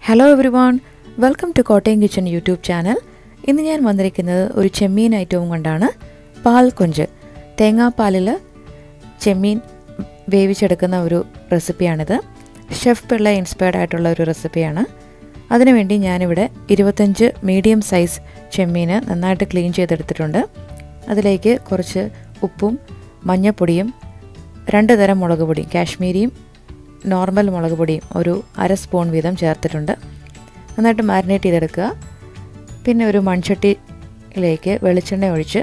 Hello everyone, welcome to Konje Kitchen YouTube channel. ഇന്ന് ഞാൻ വന്നിരിക്കുന്നത് ഒരു ചെമ്മീൻ ഐറ്റവും കൊണ്ടാണ്. പാൽ കൊഞ്ച്. തേങ്ങാപ്പാലിൽ ചെമ്മീൻ വേവിച്ചെടുക്കുന്ന ഒരു റെസിപ്പിയാണിത്. ഷെഫ് പിള്ളൈ ഇൻസ്പയർഡ് ആയിട്ടുള്ള ഒരു റെസിപ്പിയാണ്. അതിനുവേണ്ടി ഞാനിവിടെ 25 മീഡിയം സൈസ് ചെമ്മീൻ നന്നായിട്ട് ക്ലീൻ ചെയ്തെടുത്തിട്ടുണ്ട്. അതിലേക്ക് കുറച്ച് ഉപ്പും മഞ്ഞൾപ്പൊടിയും 2 തരം മുളക് പൊടിയും കാശ്മീരിയും നോർമൽ മുളക് പൊടിയും ഒരു 1/2 സ്പൂൺ വീതം ചേർത്തിട്ടുണ്ട്. നന്നായിട്ട് മാരിനേറ്റ് ചെയ്തെടുക്കുക. പിന്നെ ഒരു മൺചട്ടിയിലേക്ക് വെളിച്ചെണ്ണ ഒഴിച്ച്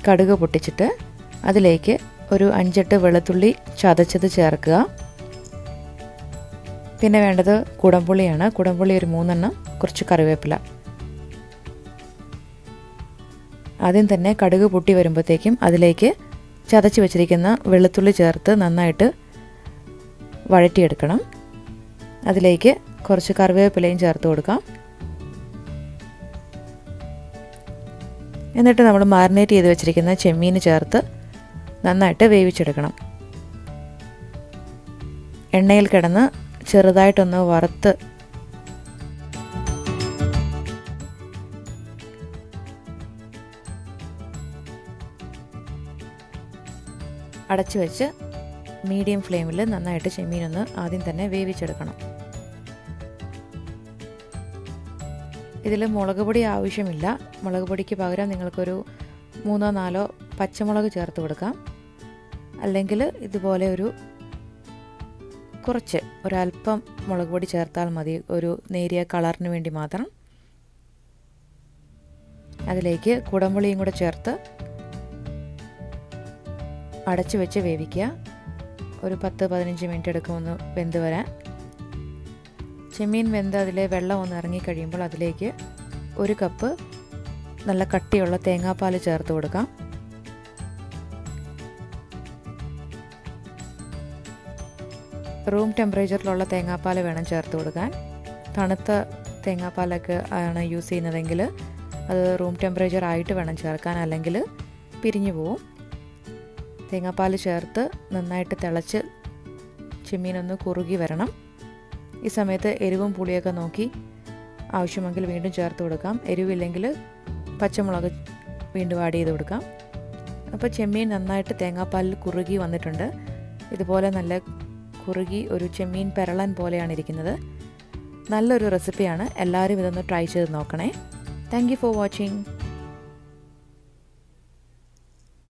കടുക് പൊട്ടിച്ചിട്ട് അതിലേക്ക് ഒരു 5-8 വെളുത്തുള്ളി ചതച്ചത് ചേർക്കുക. പിന്നെ വേണ്ടത് കുടംപുളിയാണ്. കുടംപുളി ഒരു 3 എണ്ണം, കുറച്ച് കറിവേപ്പില. ആദ്യം തന്നെ കടുക് പൊട്ടി വരുമ്പോഴത്തേക്കും അതിലേക്ക് ചതച്ച് വെച്ചിരിക്കുന്ന വെളുത്തുള്ളി ചേർത്ത് നന്നായിട്ട് വഴറ്റിയെടുക്കണം. അതിലേക്ക് കുറച്ച് കറിവേപ്പിലയും ചേർത്ത് കൊടുക്കാം. എന്നിട്ട് നമ്മൾ മാരിനേറ്റ് ചെയ്ത് വെച്ചിരിക്കുന്ന ചെമ്മീൻ ചേർത്ത് നന്നായിട്ട് വേവിച്ചെടുക്കണം. എണ്ണയിൽ കിടന്ന് ചെറുതായിട്ടൊന്ന് വറുത്ത് അടച്ചു വെച്ച് മീഡിയം ഫ്ലെയിമിൽ നന്നായിട്ട് ചെമ്മീനൊന്ന് ആദ്യം തന്നെ വേവിച്ചെടുക്കണം. ഇതിൽ മുളക് പൊടി ആവശ്യമില്ല. മുളക് പൊടിക്ക് പകരം നിങ്ങൾക്കൊരു 3-4 പച്ചമുളക് ചേർത്ത് കൊടുക്കാം. അല്ലെങ്കിൽ ഇതുപോലെ ഒരല്പം മുളക് പൊടി ചേർത്താൽ മതി, ഒരു നേരിയ കളറിന് വേണ്ടി മാത്രം. അതിലേക്ക് കുടംപുളിയും കൂടെ ചേർത്ത് അടച്ചു വെച്ച് വേവിക്കുക. ഒരു 10-15 മിനിറ്റ് എടുക്കുമെന്ന് വെന്ത് വരാൻ. ചെമ്മീൻ വെന്ത് അതിലെ വെള്ളം ഒന്ന് ഇറങ്ങിക്കഴിയുമ്പോൾ അതിലേക്ക് 1 കപ്പ് നല്ല കട്ടിയുള്ള തേങ്ങാപ്പാൽ ചേർത്ത് കൊടുക്കാം. റൂം ടെമ്പറേച്ചറിലുള്ള തേങ്ങാപ്പാൽ വേണം ചേർത്ത് കൊടുക്കാൻ. തണുത്ത തേങ്ങാപ്പാലൊക്കെ ആണ് യൂസ് ചെയ്യുന്നതെങ്കിൽ അത് റൂം ടെമ്പറേച്ചർ ആയിട്ട് വേണം ചേർക്കാൻ, അല്ലെങ്കിൽ പിരിഞ്ഞു പോവും. തേങ്ങാപ്പാൽ ചേർത്ത് നന്നായിട്ട് തിളച്ച് ചെമ്മീനൊന്ന് കുറുകി വരണം. ഈ സമയത്ത് എരിവും പുളിയൊക്കെ നോക്കി ആവശ്യമെങ്കിൽ വീണ്ടും ചേർത്ത് കൊടുക്കാം. എരിവില്ലെങ്കിൽ പച്ചമുളക് വീണ്ടും ആഡ് ചെയ്ത് കൊടുക്കാം. അപ്പോൾ ചെമ്മീൻ നന്നായിട്ട് തേങ്ങാപ്പാലിൽ കുറുകി വന്നിട്ടുണ്ട്. ഇതുപോലെ നല്ല കുറുകി ഒരു ചെമ്മീൻ പെരളൻ പോലെയാണ് ഇരിക്കുന്നത്. നല്ലൊരു റെസിപ്പിയാണ്. എല്ലാവരും ഇതൊന്ന് ട്രൈ ചെയ്ത് നോക്കണേ. Thank you for watching.